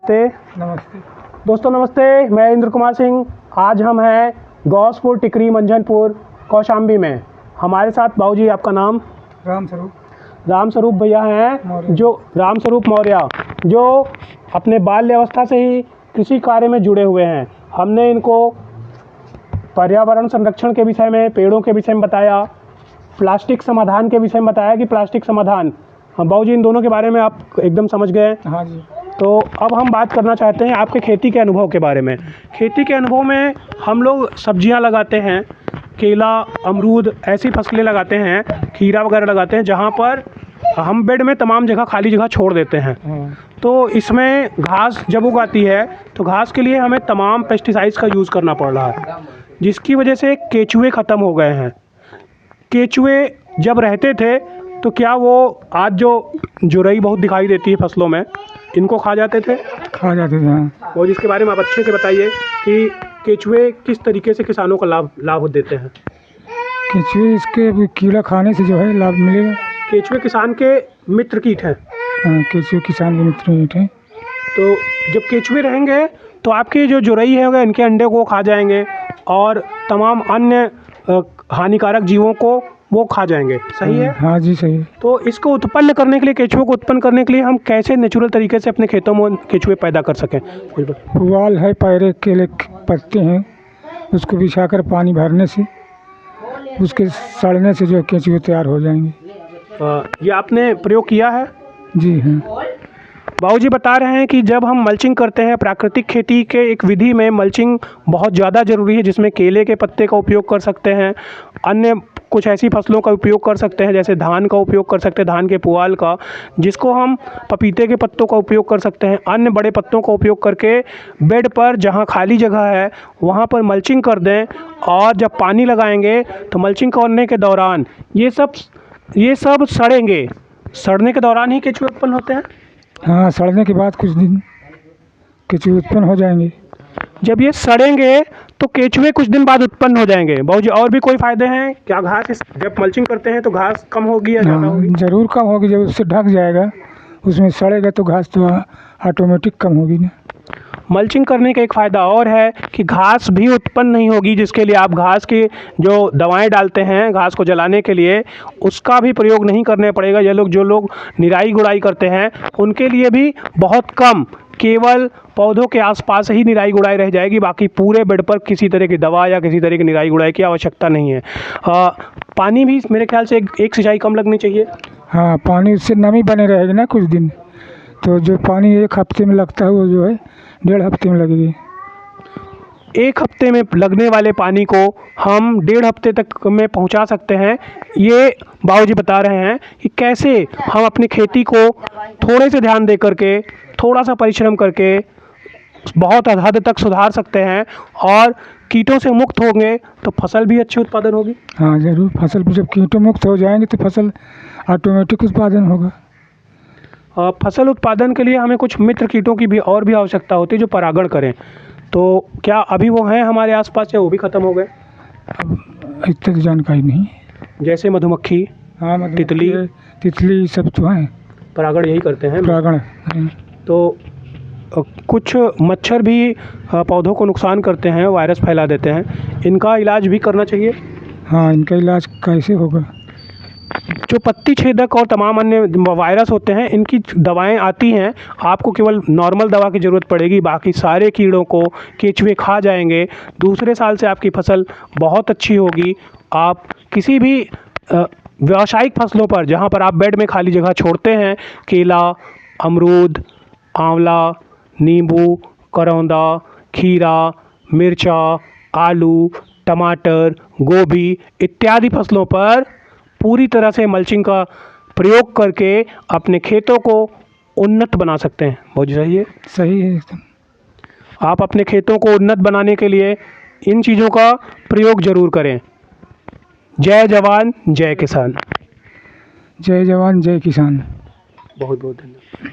नमस्ते दोस्तों, नमस्ते। मैं इंद्र कुमार सिंह। आज हम हैं गौसपुर, टिकरी, मंझनपुर, कौशाम्बी में। हमारे साथ बाबूजी, आपका नाम? राम स्वरूप भैया हैं, जो राम स्वरूप मौर्य, जो अपने बाल्य अवस्था से ही कृषि कार्य में जुड़े हुए हैं। हमने इनको पर्यावरण संरक्षण के विषय में, पेड़ों के विषय में बताया, प्लास्टिक समाधान के विषय में बताया कि प्लास्टिक समाधान। बाबूजी, इन दोनों के बारे में आप एकदम समझ गए। हाँ जी। तो अब हम बात करना चाहते हैं आपके खेती के अनुभव के बारे में। खेती के अनुभव में हम लोग सब्जियां लगाते हैं, केला, अमरूद, ऐसी फसलें लगाते हैं, खीरा वगैरह लगाते हैं, जहां पर हम बेड में तमाम जगह खाली जगह छोड़ देते हैं। तो इसमें घास जब उगाती है तो घास के लिए हमें तमाम पेस्टिसाइड्स का यूज़ करना पड़ रहा है, जिसकी वजह से केचुए ख़त्म हो गए हैं। केचुए जब रहते थे तो क्या वो आज जो जुरई बहुत दिखाई देती है फसलों में, इनको खा जाते थे? खा जाते थे, हाँ। और जिसके बारे में आप अच्छे से बताइए कि केचुए किस तरीके से किसानों को लाभ देते हैं। केचुए इसके भी कीड़ा खाने से जो है लाभ मिलेगा। केचुए किसान के मित्र कीट हैं। हाँ, केचुए किसान के मित्र कीट हैं। तो जब केचुए रहेंगे तो आपकी जो जुरई है इनके अंडे को खा जाएंगे और तमाम अन्य हानिकारक जीवों को वो खा जाएंगे। सही है? हाँ जी, सही है। तो इसको उत्पन्न करने के लिए, केचुए को उत्पन्न करने के लिए हम कैसे नेचुरल तरीके से अपने खेतों में केचुए पैदा कर सकें? पुआल है, पैरे केले पत्ते हैं, उसको बिछाकर पानी भरने से, उसके सड़ने से जो केचुए तैयार हो जाएंगे। ये आपने प्रयोग किया है? जी हाँ। बाबूजी बता रहे हैं कि जब हम मल्चिंग करते हैं, प्राकृतिक खेती के एक विधि में मल्चिंग बहुत ज़्यादा ज़रूरी है, जिसमें केले के पत्ते का उपयोग कर सकते हैं, अन्य कुछ ऐसी फसलों का उपयोग कर सकते हैं, जैसे धान का उपयोग कर सकते हैं, धान के पुआल का, जिसको हम पपीते के पत्तों का उपयोग कर सकते हैं। अन्य बड़े पत्तों का उपयोग करके बेड पर जहाँ खाली जगह है वहाँ पर मल्चिंग कर दें, और जब पानी लगाएंगे तो मल्चिंग करने के दौरान ये सब सड़ेंगे। सड़ने के दौरान ही केचुए उत्पन्न होते हैं। हाँ, सड़ने के बाद कुछ दिन केचुए उत्पन्न हो जाएंगे। जब ये सड़ेंगे तो केचुए कुछ दिन बाद उत्पन्न हो जाएंगे। बाबूजी, और भी कोई फ़ायदे हैं क्या? जब मल्चिंग करते हैं तो घास कम होगी या ज़्यादा होगी? ज़रूर कम होगी। जब उससे ढक जाएगा, उसमें सड़ेगा तो घास तो ऑटोमेटिक कम होगी ना। मल्चिंग करने का एक फ़ायदा और है कि घास भी उत्पन्न नहीं होगी, जिसके लिए आप घास की जो दवाएं डालते हैं घास को जलाने के लिए, उसका भी प्रयोग नहीं करना पड़ेगा। जो लोग निराई गुड़ाई करते हैं उनके लिए भी बहुत कम, केवल पौधों के आसपास ही निराई गुड़ाई रह जाएगी। बाकी पूरे बेड पर किसी तरह की दवा या किसी तरह की निराई गुड़ाई की आवश्यकता नहीं है। पानी भी मेरे ख्याल से एक सिंचाई कम लगनी चाहिए। हाँ, पानी उससे नमी बने रहेगी ना कुछ दिन। तो जो पानी एक हफ्ते में लगता है वो जो है 1.5 हफ्ते में लगेगी। 1 हफ्ते में लगने वाले पानी को हम 1.5 हफ्ते तक में पहुंचा सकते हैं। ये बाबूजी बता रहे हैं कि कैसे हम अपनी खेती को थोड़े से ध्यान दे करके, थोड़ा सा परिश्रम करके बहुत हद तक सुधार सकते हैं, और कीटों से मुक्त होंगे तो फसल भी अच्छी उत्पादन होगी। हाँ ज़रूर, फसल जब कीटों मुक्त हो जाएंगे तो फसल ऑटोमेटिक उत्पादन होगा। फसल उत्पादन के लिए हमें कुछ मित्र कीटों की भी आवश्यकता होती है जो परागण करें। तो क्या अभी वो हैं हमारे आसपास या वो भी ख़त्म हो गए? अब इतनी जानकारी नहीं। जैसे मधुमक्खी, हाँ, तितली सब तो हैं, परागण यही करते हैं। परागण। तो कुछ मच्छर भी पौधों को नुकसान करते हैं, वायरस फैला देते हैं। इनका इलाज भी करना चाहिए। हाँ, इनका इलाज कैसे होगा? जो पत्ती छेदक और तमाम अन्य वायरस होते हैं, इनकी दवाएं आती हैं। आपको केवल नॉर्मल दवा की ज़रूरत पड़ेगी, बाकी सारे कीड़ों को केचुए खा जाएंगे। दूसरे साल से आपकी फसल बहुत अच्छी होगी। आप किसी भी व्यावसायिक फसलों पर, जहां पर आप बेड में खाली जगह छोड़ते हैं, केला, अमरूद, आंवला, नींबू, करौंदा, खीरा, मिर्चा, आलू, टमाटर, गोभी इत्यादि फसलों पर पूरी तरह से मल्चिंग का प्रयोग करके अपने खेतों को उन्नत बना सकते हैं। बहुत सही है? सही है एकदम। आप अपने खेतों को उन्नत बनाने के लिए इन चीज़ों का प्रयोग ज़रूर करें। जय जवान जय किसान। जय जवान जय किसान। बहुत बहुत धन्यवाद।